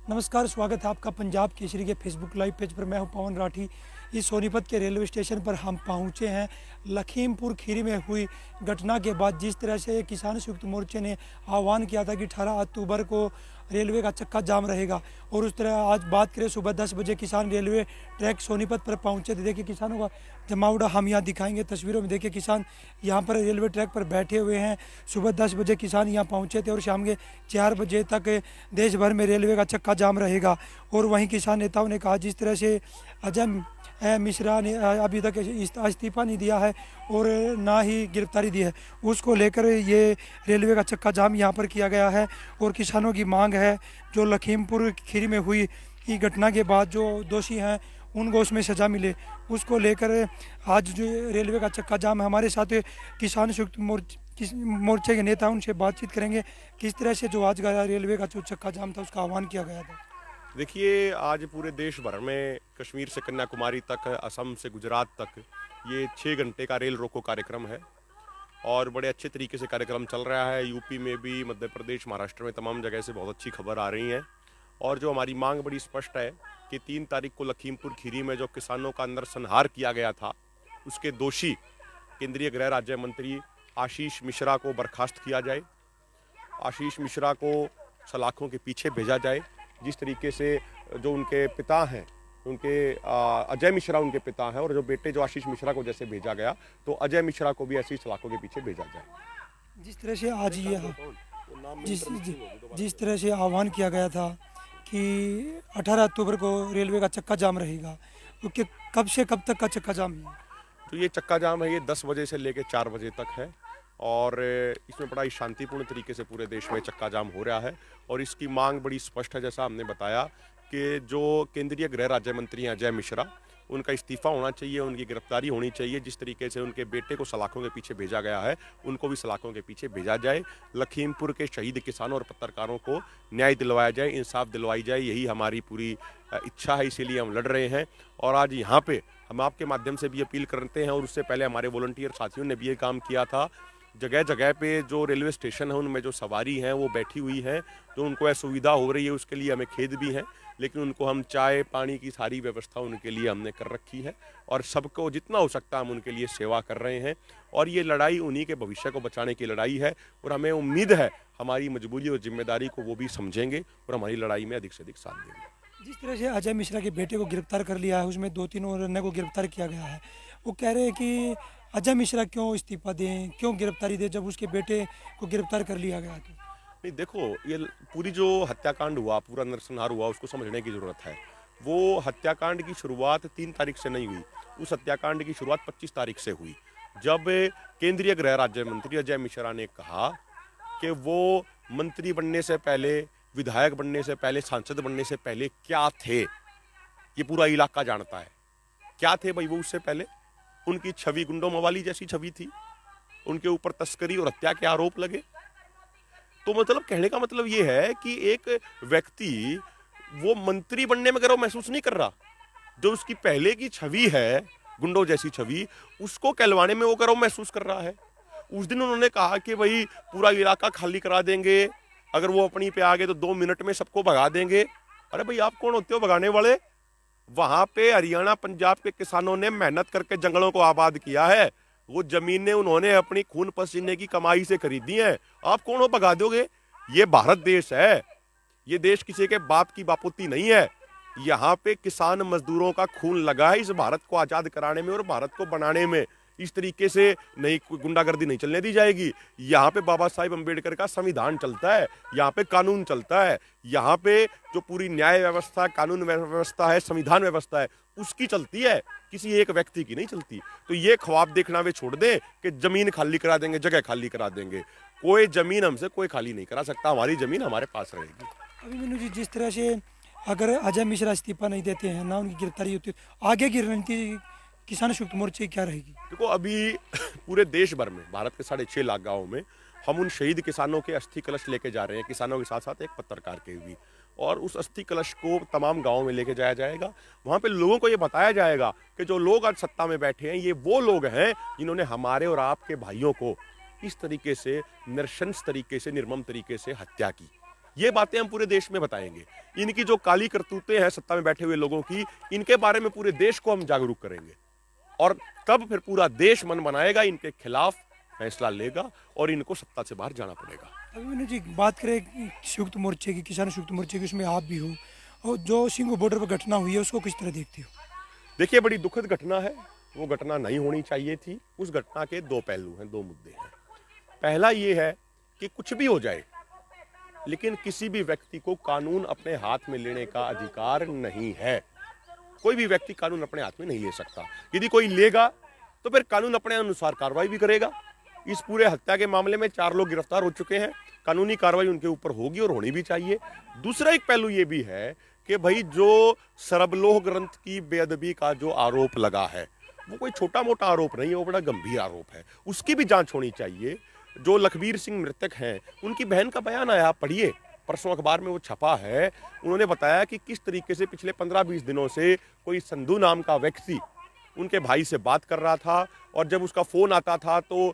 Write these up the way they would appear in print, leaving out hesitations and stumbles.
नमस्कार, स्वागत है आपका पंजाब केसरी के फेसबुक लाइव पेज पर। मैं हूं पवन राठी। इस सोनीपत के रेलवे स्टेशन पर हम पहुंचे हैं। लखीमपुर खीरी में हुई घटना के बाद जिस तरह से किसान संयुक्त मोर्चे ने आह्वान किया था कि 18 अक्टूबर को रेलवे का चक्का जाम रहेगा, और उस तरह आज बात करें सुबह 10 बजे किसान रेलवे ट्रैक सोनीपत पर पहुंचे थे। देखिए किसानों का जमावड़ा हम यहाँ दिखाएंगे तस्वीरों में। देखिए किसान यहाँ पर रेलवे ट्रैक पर बैठे हुए हैं। सुबह 10 बजे किसान यहाँ पहुंचे थे और शाम के 4 बजे तक देश भर में रेलवे का चक्का जाम रहेगा। और वहीं किसान नेताओं ने कहा जिस तरह से अजय मिश्रा ने अभी तक इस्तीफा नहीं दिया है और ना ही गिरफ्तारी दी है, उसको लेकर ये रेलवे का चक्का जाम यहाँ पर किया गया है। और किसानों की मांग है जो लखीमपुर खीरी में हुई ई घटना के बाद जो दोषी हैं उनको उसमें सज़ा मिले, उसको लेकर आज जो रेलवे का चक्का जाम है। हमारे साथ किसान संयुक्त मोर्चे के नेता, उनसे बातचीत करेंगे किस तरह से जो आज का रेलवे का जो चक्का जाम था उसका आह्वान किया गया था। देखिए, आज पूरे देश भर में कश्मीर से कन्याकुमारी तक, असम से गुजरात तक ये 6 घंटे का रेल रोको कार्यक्रम है और बड़े अच्छे तरीके से कार्यक्रम चल रहा है। यूपी में भी, मध्य प्रदेश, महाराष्ट्र में तमाम जगह से बहुत अच्छी खबर आ रही है। और जो हमारी मांग बड़ी स्पष्ट है कि 3 तारीख को लखीमपुर खीरी में जो किसानों का नरसंहार किया गया था, उसके दोषी केंद्रीय गृह राज्य मंत्री आशीष मिश्रा को बर्खास्त किया जाए। आशीष मिश्रा को सलाखों के पीछे भेजा जाए। जिस तरीके से जो उनके पिता हैं, उनके अजय मिश्रा उनके पिता हैं, और जो बेटे जो आशीष मिश्रा को जैसे भेजा गया, तो अजय मिश्रा को भी ऐसी सलाखों के पीछे भेजा जाए। जिस तरह से आज ये जिस तरह से आह्वान किया गया था कि 18 अक्टूबर को रेलवे का चक्का जाम रहेगा, तो कब से कब तक का चक्का जाम है? तो ये चक्का जाम है, ये 10 बजे से लेकर 4 बजे तक है और इसमें बड़ा ही शांतिपूर्ण तरीके से पूरे देश में चक्का जाम हो रहा है। और इसकी मांग बड़ी स्पष्ट है, जैसा हमने बताया कि जो केंद्रीय गृह राज्य मंत्री हैं अजय मिश्रा, उनका इस्तीफा होना चाहिए, उनकी गिरफ्तारी होनी चाहिए। जिस तरीके से उनके बेटे को सलाखों के पीछे भेजा गया है, उनको भी सलाखों के पीछे भेजा जाए। लखीमपुर के शहीद किसानों और पत्रकारों को न्याय दिलवाया जाए, इंसाफ दिलवाई जाए, यही हमारी पूरी इच्छा है। इसीलिए हम लड़ रहे हैं। और आज यहाँ पे हम आपके माध्यम से भी अपील करते हैं, और उससे पहले हमारे वॉलंटियर साथियों ने भी ये काम किया था। जगह जगह पे जो रेलवे स्टेशन है उनमें जो सवारी हैं वो बैठी हुई हैं, जो उनको असुविधा हो रही है उसके लिए हमें खेद भी है, लेकिन उनको हम चाय पानी की सारी व्यवस्था उनके लिए हमने कर रखी है और सबको जितना हो सकता है हम उनके लिए सेवा कर रहे हैं। और ये लड़ाई उन्हीं के भविष्य को बचाने की लड़ाई है, और हमें उम्मीद है हमारी मजबूरी और जिम्मेदारी को वो भी समझेंगे और हमारी लड़ाई में अधिक से अधिक साथ देंगे। जिस तरह से अजय मिश्रा के बेटे को गिरफ्तार कर लिया है, उसमें 2-3 और अन्य को गिरफ्तार किया गया है, वो कह रहे हैं कि अजय मिश्रा क्यों इस्तीफा दें, क्यों गिरफ्तारी दें जब उसके बेटे को गिरफ्तार कर लिया गया तो? नहीं, देखो, ये पूरी जो हत्याकांड हुआ, पूरा नरसंहार हुआ, उसको समझने की ज़रूरत है। वो हत्याकांड की शुरुआत 3 तारीख से नहीं हुई, उस हत्याकांड की शुरुआत 25 तारीख से हुई, जब केंद्रीय गृह राज्य मंत्री अजय मिश्रा ने कहा कि वो मंत्री बनने से पहले, विधायक बनने से पहले, सांसद बनने से पहले क्या थे, ये पूरा इलाका जानता है। क्या थे भाई वो उससे पहले? उनकी छवि गुंडों मवाली जैसी छवि थी, उनके ऊपर तस्करी और हत्या के आरोप लगे। तो मतलब कहने का मतलब ये है कि एक व्यक्ति वो मंत्री बनने में गर्व महसूस नहीं कर रहा, जो उसकी पहले की छवि है गुंडों जैसी छवि, उसको कहलवाने में वो गर्व महसूस कर रहा है। उस दिन उन्होंने कहा कि भाई पूरा इलाका खाली करा देंगे, अगर वो अपनी पे आ गए तो 2 मिनट में सबको भगा देंगे। अरे भाई, आप कौन होते हो भगाने वाले? वहां पे हरियाणा पंजाब के किसानों ने मेहनत करके जंगलों को आबाद किया है, वो जमीनें उन्होंने अपनी खून पसीने की कमाई से खरीदी हैं। आप कौन हो, भगा दोगे? ये भारत देश है, ये देश किसी के बाप की बापूती नहीं है। यहाँ पे किसान मजदूरों का खून लगा है इस भारत को आजाद कराने में और भारत को बनाने में। इस तरीके से नहीं, गुंडागर्दी नहीं चलने दी जाएगी। यहाँ पे बाबा साहिब अम्बेडकर का संविधान चलता है, यहाँ पे कानून चलता है, यहाँ पे जो पूरी न्याय व्यवस्था, कानून व्यवस्था है, संविधान व्यवस्था है, उसकी चलती है, किसी एक व्यक्ति की नहीं चलती। तो ये ख्वाब देखना वे छोड़ दें कि जमीन खाली करा देंगे, जगह खाली करा देंगे। कोई जमीन हमसे कोई खाली नहीं करा सकता, हमारी जमीन हमारे पास रहेगी। अभिमन्यु जी, जिस तरह से अगर अजय मिश्रा इस्तीफा नहीं देते हैं, ना उनकी गिरफ्तारी होती है, आगे की रणनीति किसान संयुक्त मोर्चे की क्या रहेगी? देखो, अभी पूरे देश भर में, भारत के 6.5 लाख गाँव में हम उन शहीद किसानों के अस्थि कलश लेके जा रहे हैं, किसानों के साथ साथ एक पत्रकार के भी। और उस अस्थि कलश को तमाम गाँव में लेके जाया जाएगा। वहाँ पे लोगों को ये बताया जाएगा कि जो लोग आज सत्ता में बैठे हैं, ये वो लोग हैं जिन्होंने हमारे और आपके भाइयों को इस तरीके से, नृशंस तरीके से, निर्मम तरीके से हत्या की। ये बातें हम पूरे देश में बताएंगे। इनकी जो काली करतूतें हैं सत्ता में बैठे हुए लोगों की, इनके बारे में पूरे देश को हम जागरूक करेंगे और तब फिर पूरा देश मन बनाएगा, इनके खिलाफ फैसला लेगा और इनको सत्ता से बाहर जाना पड़ेगा। अभिमन्यु जी, बात करें संयुक्त मोर्चे की, किसान संयुक्त मोर्चे की, उसमें आप भी हो, और जो सिंगू बॉर्डर पर घटना हुई है उसको किस तरह देखते हो? देखिए, बड़ी दुखद घटना है, वो घटना नहीं होनी चाहिए थी। उस घटना के दो पहलू हैं, दो मुद्दे हैं। पहला ये है कि कुछ भी हो जाए, लेकिन किसी भी व्यक्ति को कानून अपने हाथ में लेने का अधिकार नहीं है। कोई भी व्यक्ति कानून अपने हाथ में नहीं ले सकता। यदि कोई लेगा तो फिर कानून अपने अनुसार कार्रवाई भी करेगा। इस पूरे हत्या के मामले में 4 लोग गिरफ्तार हो चुके हैं, कानूनी कार्रवाई उनके ऊपर होगी और होनी भी चाहिए। दूसरा एक पहलू ये भी है कि भाई जो सरबलोह ग्रंथ की बेअदबी का जो आरोप लगा है, वो कोई छोटा मोटा आरोप नहीं है, वो बड़ा गंभीर आरोप है। उसकी भी जांच होनी चाहिए। जो लखबीर सिंह मृतक हैं, उनकी बहन का बयान आया, आप पढ़िए, परसों अखबार में वो छपा है। उन्होंने बताया कि किस तरीके से पिछले 15-20 दिनों से कोई संधू नाम का व्यक्ति उनके भाई से बात कर रहा था और जब उसका फ़ोन आता था तो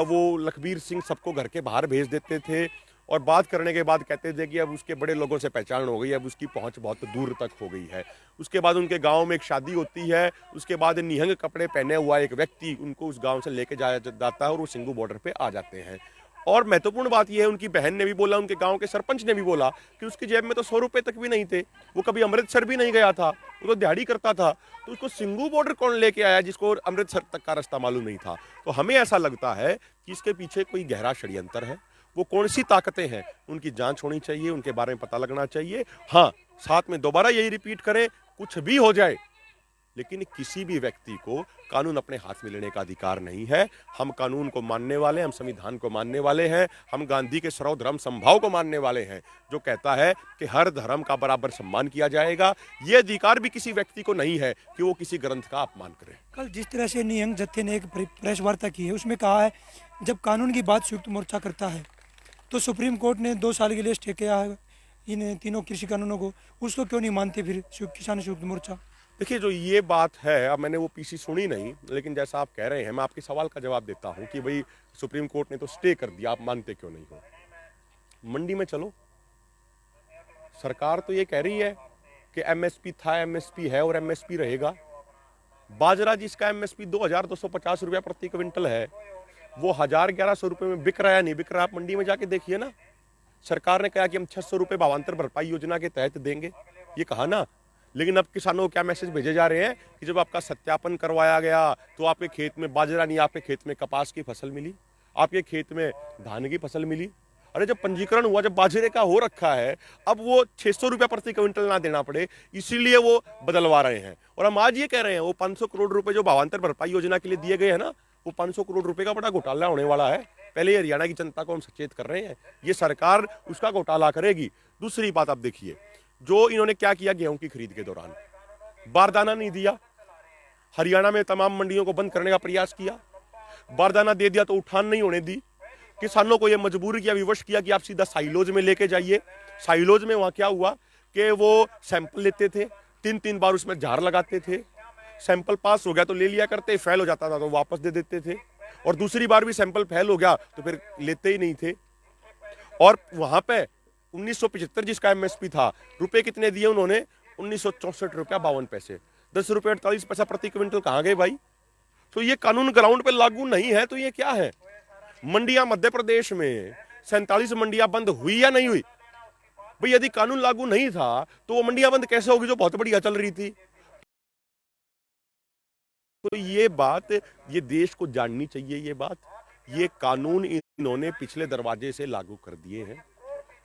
वो लखबीर सिंह सबको घर के बाहर भेज देते थे और बात करने के बाद कहते थे कि अब उसके बड़े लोगों से पहचान हो गई, अब उसकी पहुंच बहुत दूर तक हो गई है। उसके बाद उनके गांव में एक शादी होती है, उसके बाद निहंग कपड़े पहने हुआ एक व्यक्ति उनको उस गांव से लेके जाया जाता है और वो सिंगू बॉर्डर पे आ जाते हैं। और महत्वपूर्ण बात यह है, उनकी बहन ने भी बोला, उनके गांव के सरपंच ने भी बोला कि उसकी जेब में तो 100 रुपए तक भी नहीं थे, वो कभी अमृतसर भी नहीं गया था, वो तो दिहाड़ी करता था। तो उसको सिंगू बॉर्डर कौन लेके आया जिसको अमृतसर तक का रास्ता मालूम नहीं था? तो हमें ऐसा लगता है कि इसके पीछे कोई गहरा षड्यंत्र है। वो कौन सी ताकतें हैं, उनकी जांच होनी चाहिए, उनके बारे में पता लगना चाहिए। हाँ, साथ में दोबारा यही रिपीट करें, कुछ भी हो जाए, लेकिन किसी भी व्यक्ति को कानून अपने हाथ में लेने का अधिकार नहीं है। हम कानून को मानने वाले, हम संविधान को मानने वाले हैं, हम गांधी के सर्वधर्म समभाव को मानने वाले हैं, जो कहता है कि हर धर्म का बराबर सम्मान किया जाएगा। ये अधिकार भी किसी व्यक्ति को नहीं है कि वो किसी ग्रंथ का अपमान करे। कल जिस तरह से निहंग जत्थे ने एक प्रेस वार्ता की है, उसमें कहा है जब कानून की बात संयुक्त मोर्चा करता है तो सुप्रीम कोर्ट ने 2 साल के लिए स्टे किया है इन तीनों कृषि कानूनों को, उसको क्यों नहीं मानते फिर किसान संयुक्त मोर्चा? देखिए, जो ये बात है, अब मैंने वो पीसी सुनी नहीं, लेकिन जैसा आप कह रहे हैं, मैं आपके सवाल का जवाब देता हूं कि भाई सुप्रीम कोर्ट ने तो स्टे कर दिया, आप मानते क्यों नहीं हो? मंडी में चलो, सरकार तो ये कह रही है कि एमएसपी था, एमएसपी है और एमएसपी रहेगा। बाजरा जिसका एमएसपी 2250 रुपया प्रति क्विंटल है, वो 1100 रुपये में बिक रहा है, नहीं बिक रहा? आप मंडी में जाके देखिए ना। सरकार ने कहा कि हम 600 रुपये भावांतर भरपाई योजना के तहत देंगे, ये कहा ना, लेकिन अब किसानों को क्या मैसेज भेजे जा रहे हैं कि जब आपका सत्यापन करवाया गया तो आपके खेत में बाजरा नहीं, आपके खेत में कपास की फसल मिली, आपके खेत में धान की फसल मिली। अरे जब पंजीकरण हुआ, जब बाजरे का हो रखा है, अब वो 600 रुपया प्रति क्विंटल ना देना पड़े, इसीलिए वो बदलवा रहे हैं। और हम आज ये कह रहे हैं, वो 500 करोड़ रुपए जो भावांतर भरपाई योजना के लिए दिए गए हैं ना, वो 500 करोड़ रुपए का बड़ा घोटाला होने वाला है। पहले हरियाणा की जनता को हम सचेत कर रहे हैं, ये सरकार उसका घोटाला करेगी। दूसरी बात आप देखिए, जो इन्होंने क्या किया गेहूं की खरीद के दौरान, बारदाना नहीं दिया, हरियाणा में तमाम मंडियों को बंद करने का प्रयास किया, बारदाना दे दिया तो उठान नहीं होने दी, किसानों को यह मजबूर किया, विवश किया कि आप सीधा साइलोज में लेके जाइए। साइलोज में वहां क्या हुआ कि वो सैंपल लेते थे, 3-3 बार उसमें झाड़ लगाते थे, सैंपल पास हो गया तो ले लिया करते, फेल हो जाता था तो वापस दे देते थे, और दूसरी बार भी सैंपल फेल हो गया तो फिर लेते ही नहीं थे। और वहां पे 1975 जिसका एमएसपी था, रुपए कितने दिए उन्होंने? 1964 रुपया 52 पैसे, 10 रुपये 48 पैसा प्रति क्विंटल कहां गए भाई? तो ये कानून ग्राउंड पे लागू नहीं है, तो ये क्या है? मंडियां मध्य प्रदेश में 47 मंडियां बंद हुई या नहीं हुई? भाई यदि कानून लागू नहीं था तो वो मंडियां बंद कैसे होगी जो बहुत बढ़िया चल रही थी? तो ये बात, ये देश को जाननी चाहिए। ये बात, ये कानून इन्होंने पिछले दरवाजे से लागू कर दिए हैं।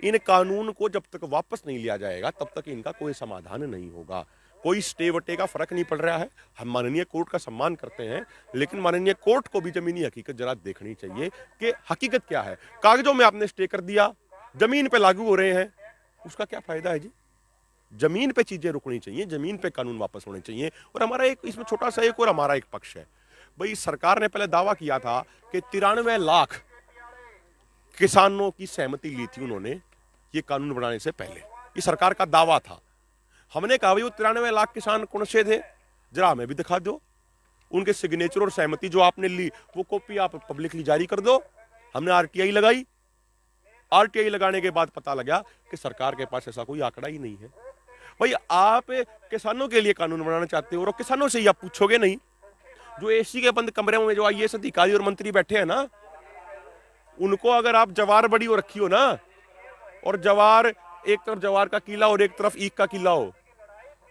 इन कानून को जब तक वापस नहीं लिया जाएगा तब तक इनका कोई समाधान नहीं होगा। कोई स्टे वटे का फर्क नहीं पड़ रहा है। हम माननीय कोर्ट का सम्मान करते हैं, लेकिन माननीय कोर्ट को भी जमीनी हकीकत जरा देखनी चाहिए कि हकीकत क्या है। कागजों में आपने स्टे कर दिया, जमीन पे लागू हो रहे हैं, उसका क्या फायदा है जी? जमीन पे चीजें रुकनी चाहिए, जमीन पे कानून वापस होने चाहिए। और हमारा एक इसमें छोटा सा एक और हमारा एक पक्ष है। भाई सरकार ने पहले दावा किया था कि 93 लाख किसानों की सहमति ली थी उन्होंने ये कानून बनाने से पहले, ये सरकार का दावा था। हमने कहा भाई वो 93 लाख किसान कौन से थे, जरा हमें भी दिखा दो। उनके सिग्नेचर और सहमति जो आपने ली वो कॉपी आप पब्लिकली जारी कर दो। हमने आरटीआई लगाई, आरटीआई लगाने के बाद पता लगा कि सरकार के पास ऐसा कोई आंकड़ा ही नहीं है। भाई आप किसानों के लिए कानून बनाना चाहते हो और किसानों से ही आप पूछोगे नहीं? जो एसी के बंद कमरे में जो आईएएस अधिकारी और मंत्री बैठे हैं ना, उनको अगर आप जवार बड़ी हो रखी हो ना, और जवार एक तरफ जवार का किला और एक तरफ ईख का किला हो,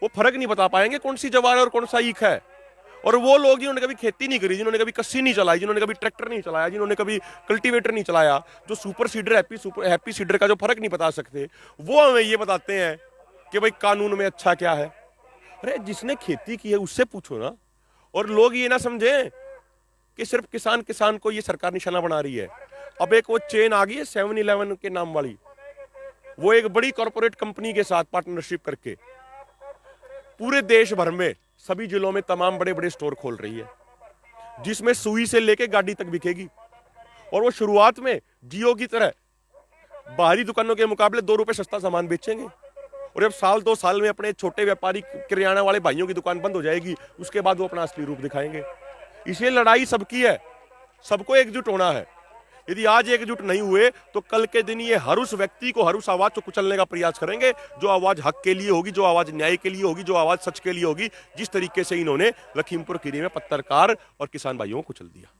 वो फर्क नहीं बता पाएंगे कौन सी जवार है और कौन सा ईख है। और वो लोग जिन्होंने कभी खेती नहीं करी, जिन्होंने कभी कस्सी नहीं चलाई, जिन्होंने कभी ट्रैक्टर नहीं चलाया, जिन्होंने कभी कल्टीवेटर नहीं चलाया, जो सुपर सीडर हैप्पी सीडर का जो फर्क नहीं बता सकते, वो हमें ये बताते हैं कि भाई कानून में अच्छा क्या है। अरे जिसने खेती की है उससे पूछो ना। और लोग ये ना समझे कि सिर्फ किसान को ये सरकार निशाना बना रही है। अब एक वो चेन आ गई है 7-Eleven के नाम वाली, वो एक बड़ी कॉर्पोरेट कंपनी के साथ पार्टनरशिप करके पूरे देश भर में सभी जिलों में तमाम बड़े बड़े स्टोर खोल रही है, जिसमें सुई से लेके गाड़ी तक बिकेगी। और वो शुरुआत में जियो की तरह बाहरी दुकानों के मुकाबले 2 रुपए सस्ता सामान बेचेंगे, और जब 1-2 साल में अपने छोटे व्यापारी किराना वाले भाइयों की दुकान बंद हो जाएगी, उसके बाद वो अपना असली रूप दिखाएंगे। इसलिए लड़ाई सबकी है, सबको एकजुट होना है। यदि आज एकजुट नहीं हुए तो कल के दिन ये हर उस व्यक्ति को, हर उस आवाज को कुचलने का प्रयास करेंगे जो आवाज हक के लिए होगी, जो आवाज न्याय के लिए होगी, जो आवाज सच के लिए होगी, जिस तरीके से इन्होंने लखीमपुर खीरी में पत्रकार और किसान भाइयों को कुचल दिया।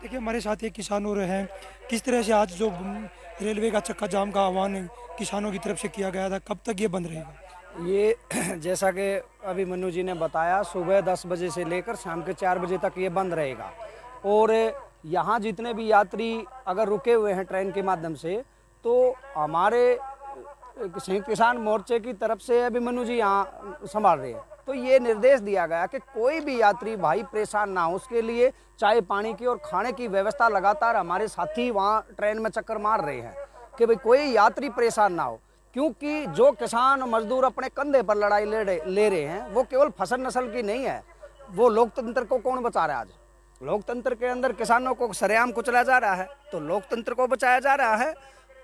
देखिए हमारे साथ एक किसान और हैं, किस तरह से आज जो रेलवे का चक्का जाम का आह्वान किसानों की तरफ से किया गया था, कब तक ये बंद रहेगा? ये जैसा कि अभी मनु जी ने बताया, सुबह 10 बजे से लेकर शाम के 4 बजे तक ये बंद रहेगा। और यहाँ जितने भी यात्री अगर रुके हुए हैं ट्रेन के माध्यम से, तो हमारे संयुक्त किसान मोर्चे की तरफ से अभी मनु जी यहाँ संभाल रहे हैं, तो ये निर्देश दिया गया कि कोई भी यात्री भाई परेशान ना हो, उसके लिए चाय पानी की और खाने की व्यवस्था लगातार हमारे साथी वहाँ ट्रेन में चक्कर मार रहे हैं कि भाई कोई यात्री परेशान ना हो। क्योंकि जो किसान मजदूर अपने कंधे पर लड़ाई ले रहे हैं, वो केवल फसल नस्ल की नहीं है, वो लोकतंत्र को कौन बचा रहा है? आज लोकतंत्र के अंदर किसानों को सरेआम कुचला जा रहा है, तो लोकतंत्र को बचाया जा रहा है।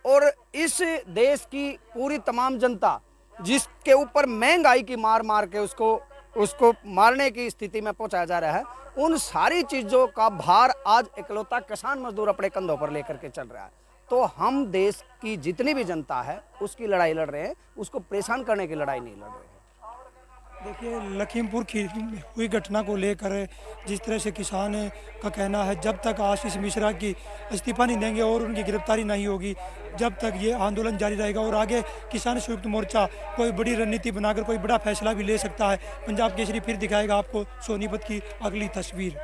और इस देश की पूरी तमाम जनता जिसके ऊपर महंगाई की मार के उसको मारने की स्थिति में पहुंचाया जा रहा है, उन सारी चीज़ों का भार आज इकलौता किसान मजदूर अपने कंधों पर लेकर के चल रहा है। तो हम देश की जितनी भी जनता है उसकी लड़ाई लड़ रहे हैं, उसको परेशान करने की लड़ाई नहीं लड़ रहे हैं। देखिए लखीमपुर खीरी में हुई घटना को लेकर जिस तरह से किसान का कहना है, जब तक आशीष मिश्रा की इस्तीफा नहीं देंगे और उनकी गिरफ्तारी नहीं होगी, जब तक ये आंदोलन जारी रहेगा और आगे किसान संयुक्त मोर्चा कोई बड़ी रणनीति बनाकर कोई बड़ा फैसला भी ले सकता है। पंजाब केसरी फिर दिखाएगा आपको सोनीपत की अगली तस्वीर।